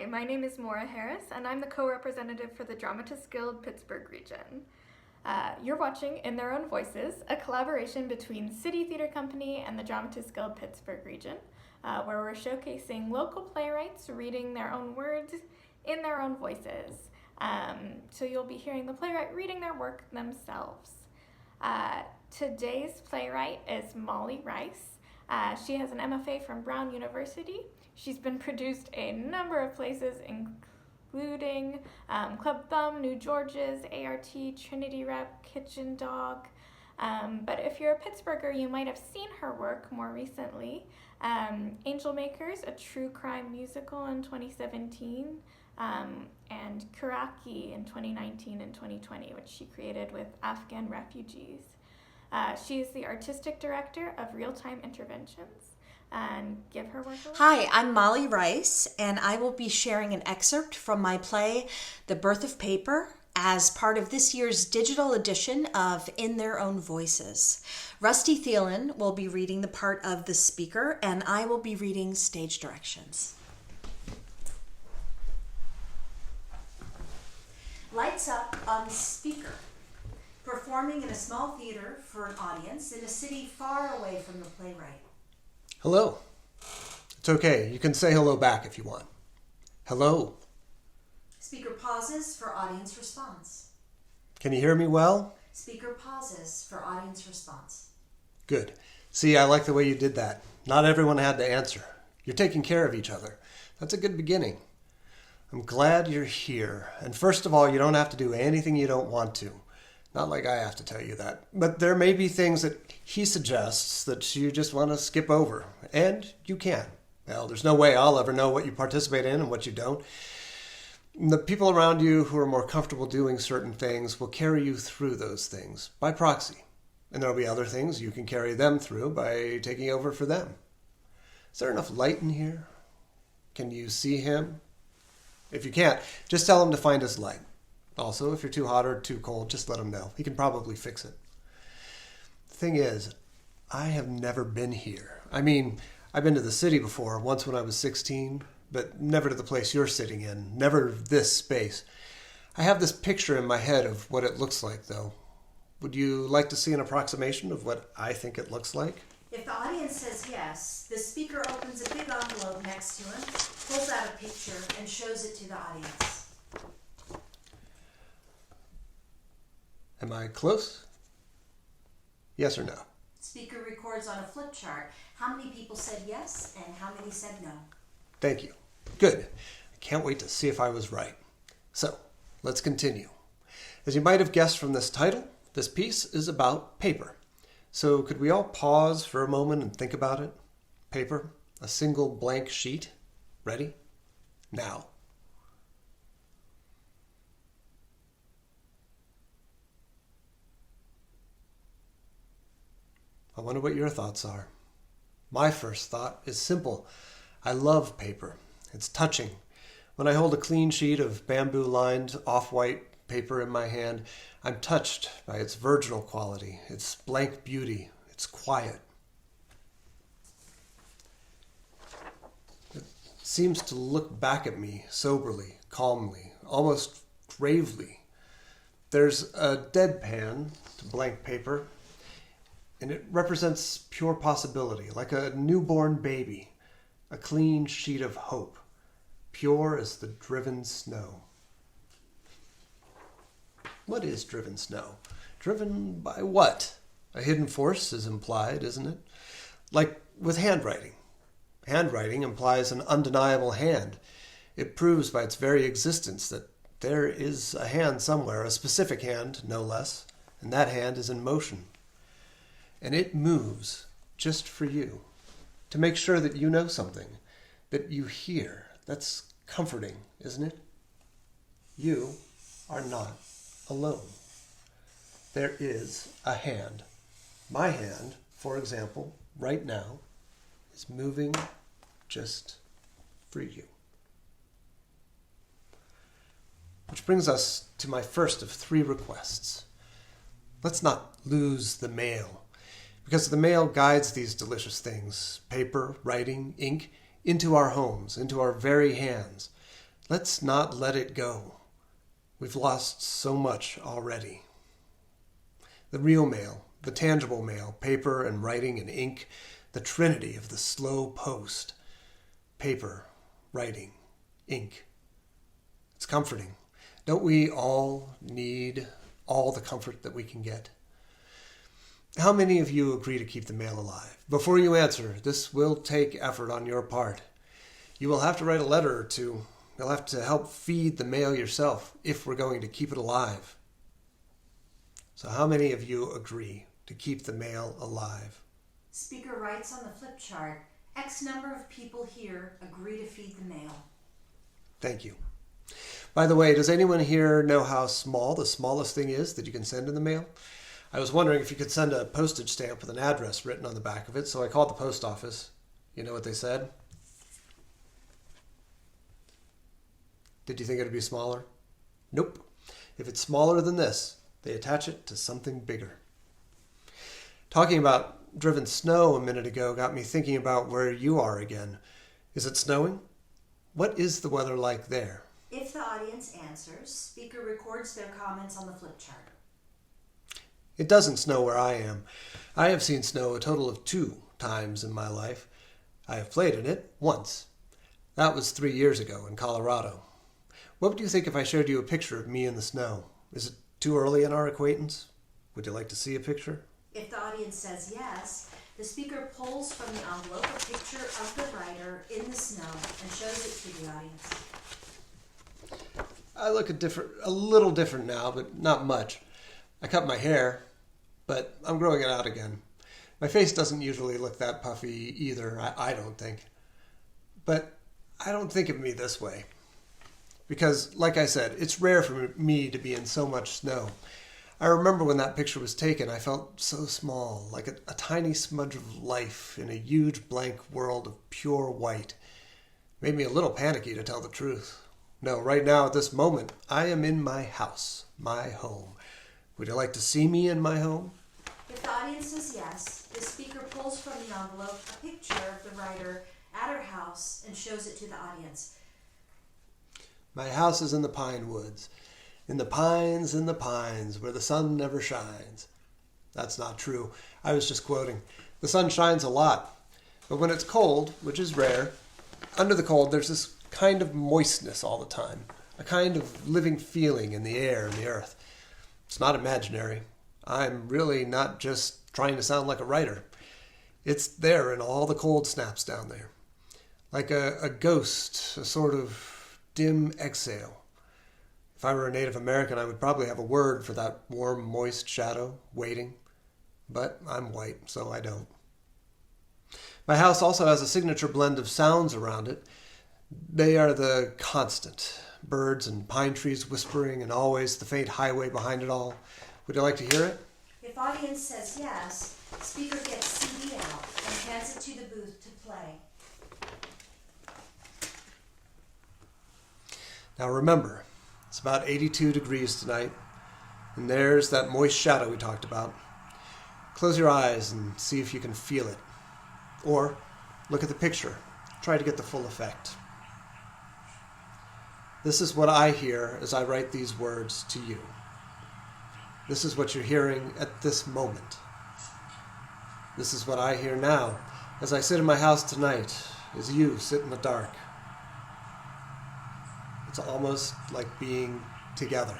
Hi, my name is Maura Harris, and I'm the co-representative for the Dramatists Guild, Pittsburgh Region. You're watching In Their Own Voices, a collaboration between City Theatre Company and the Dramatists Guild, Pittsburgh Region, where we're showcasing local playwrights reading their own words in their own voices. So you'll be hearing the playwright reading their work themselves. Today's playwright is Molly Rice. She has an MFA from Brown University. She's been produced a number of places, including Club Thumb, New George's, ART, Trinity Rep, Kitchen Dog. But if you're a Pittsburgher, you might have seen her work more recently. Angel Makers, a true crime musical in 2017, and Kuraki in 2019 and 2020, which she created with Afghan refugees. She is the artistic director of Real Time Interventions. And give her work away. Hi, I'm Molly Rice, and I will be sharing an excerpt from my play, The Birth of Paper, as part of this year's digital edition of In Their Own Voices. Rusty Thielen will be reading the part of the speaker, and I will be reading stage directions. Lights up on speaker. Performing in a small theater for an audience in a city far away from the playwright. Hello. It's okay. You can say hello back if you want. Hello. Speaker pauses for audience response. Can you hear me well? Speaker pauses for audience response. Good. See, I like the way you did that. Not everyone had to answer. You're taking care of each other. That's a good beginning. I'm glad you're here. And first of all, you don't have to do anything you don't want to. Not like I have to tell you that. But there may be things that he suggests that you just want to skip over. And you can. Well, there's no way I'll ever know what you participate in and what you don't. The people around you who are more comfortable doing certain things will carry you through those things by proxy. And there'll be other things you can carry them through by taking over for them. Is there enough light in here? Can you see him? If you can't, just tell him to find his light. Also, if you're too hot or too cold, just let him know. He can probably fix it. The thing is, I have never been here. I mean, I've been to the city before, once when I was 16, but never to the place you're sitting in, never this space. I have this picture in my head of what it looks like, though. Would you like to see an approximation of what I think it looks like? If the audience says yes, the speaker opens a big envelope next to him, pulls out a picture, and shows it to the audience. Am I close? Yes or no? Speaker records on a flip chart how many people said yes and how many said no. Thank you. Good. I can't wait to see if I was right. So, let's continue. As you might have guessed from this title, this piece is about paper. So could we all pause for a moment and think about it? Paper, a single blank sheet. Ready? Now. I wonder what your thoughts are. My first thought is simple. I love paper. It's touching. When I hold a clean sheet of bamboo-lined off-white paper in my hand, I'm touched by its virginal quality, its blank beauty, its quiet. It seems to look back at me soberly, calmly, almost gravely. There's a deadpan to blank paper, and it represents pure possibility, like a newborn baby, a clean sheet of hope, pure as the driven snow. What is driven snow? Driven by what? A hidden force is implied, isn't it? Like with handwriting. Handwriting implies an undeniable hand. It proves by its very existence that there is a hand somewhere, a specific hand, no less, and that hand is in motion. And it moves just for you, to make sure that you know something, that you hear. That's comforting, isn't it? You are not alone. There is a hand. My hand, for example, right now, is moving just for you. Which brings us to my first of 3 requests. Let's not lose the mail. Because the mail guides these delicious things, paper, writing, ink, into our homes, into our very hands. Let's not let it go. We've lost so much already. The real mail, the tangible mail, paper and writing and ink, the trinity of the slow post. Paper, writing, ink. It's comforting. Don't we all need all the comfort that we can get? How many of you agree to keep the mail alive? Before you answer, this will take effort on your part. You will have to write a letter or two. You'll have to help feed the mail yourself if we're going to keep it alive. So how many of you agree to keep the mail alive? Speaker writes on the flip chart, X number of people here agree to feed the mail. Thank you. By the way, does anyone here know how small the smallest thing is that you can send in the mail? I was wondering if you could send a postage stamp with an address written on the back of it, so I called the post office. You know what they said? Did you think it would be smaller? Nope. If it's smaller than this, they attach it to something bigger. Talking about driven snow a minute ago got me thinking about where you are again. Is it snowing? What is the weather like there? If the audience answers, speaker records their comments on the flip chart. It doesn't snow where I am. I have seen snow a total of 2 times in my life. I have played in it once. That was 3 years ago in Colorado. What would you think if I showed you a picture of me in the snow? Is it too early in our acquaintance? Would you like to see a picture? If the audience says yes, the speaker pulls from the envelope a picture of the writer in the snow and shows it to the audience. I look a little different now, but not much. I cut my hair, but I'm growing it out again. My face doesn't usually look that puffy either, I don't think. But I don't think of me this way. Because, like I said, it's rare for me to be in so much snow. I remember when that picture was taken, I felt so small, like a tiny smudge of life in a huge blank world of pure white. Made me a little panicky, to tell the truth. No, right now, at this moment, I am in my house, my home. Would you like to see me in my home? If the audience says yes, the speaker pulls from the envelope a picture of the writer at her house and shows it to the audience. My house is in the pine woods. In the pines, where the sun never shines. That's not true. I was just quoting. The sun shines a lot. But when it's cold, which is rare, under the cold there's this kind of moistness all the time. A kind of living feeling in the air and the earth. It's not imaginary. I'm really not just trying to sound like a writer. It's there in all the cold snaps down there. Like a ghost, a sort of dim exhale. If I were a Native American, I would probably have a word for that warm, moist shadow waiting. But I'm white, so I don't. My house also has a signature blend of sounds around it. They are the constant. Birds and pine trees whispering, and always the faint highway behind it all. Would you like to hear it? If audience says yes, speaker gets CD out and hands it to the booth to play. Now remember, it's about 82 degrees tonight, and there's that moist shadow we talked about. Close your eyes and see if you can feel it. Or look at the picture. Try to get the full effect. This is what I hear as I write these words to you. This is what you're hearing at this moment. This is what I hear now as I sit in my house tonight, as you sit in the dark. It's almost like being together.